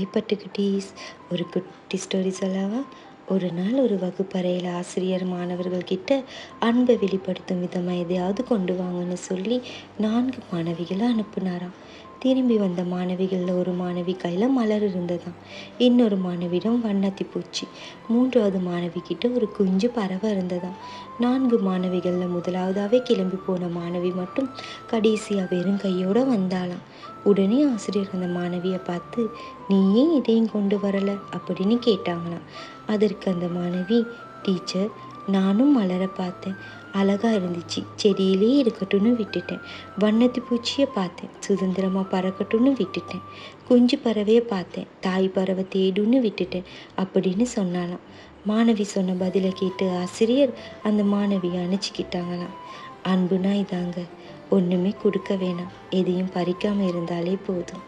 Hi பட்டுக்குட்டீஸ், ஒரு குட்டி story சொல்லவா? ஒரு நாள் ஒரு வகுப்பறையில் ஆசிரியர் மாணவர்கள் கிட்ட அன்பை வெளிப்படுத்தும் விதமாக எதையாவது கொண்டு வாங்கன்னு சொல்லி 4 மாணவிகளை அனுப்புனாராம். திரும்பி வந்த மாணவிகளில் ஒரு மாணவி கையில் மலர் இருந்ததாம். இன்னொரு மாணவியிடம் வண்ணத்தி பூச்சி, 3வது மாணவி கிட்ட ஒரு குஞ்சு பறவை இருந்ததாம். 4 மாணவிகளில் முதலாவதாகவே கிளம்பி போன மாணவி மட்டும் கடைசியாக வெறும் கையோடு வந்தாளாம். உடனே ஆசிரியர் அந்த மாணவியை பார்த்து, நீ ஏன் இதையும் கொண்டு வரலை அப்படின்னு கேட்டாங்களாம். அதற்கு அந்த மாணவி, டீச்சர், நானும் மலரை பார்த்தேன், அழகாக இருந்துச்சு, செடியிலே இருக்கட்டும்னு விட்டுட்டேன். வண்ணத்து பூச்சியை பார்த்தேன், சுதந்திரமாக பறக்கட்டும்னு விட்டுட்டேன். குஞ்சு பறவையை பார்த்தேன், தாய் பறவை தேடுன்னு விட்டுட்டேன் அப்படின்னு சொன்னாலாம். மாணவி சொன்ன பதிலை கேட்டு ஆசிரியர் அந்த மாணவியை அணைச்சிக்கிட்டாங்களாம். அன்புனா இதாங்க, ஒன்றுமே கொடுக்க வேணாம், எதையும் பறிக்காமல் இருந்தாலே போதும்.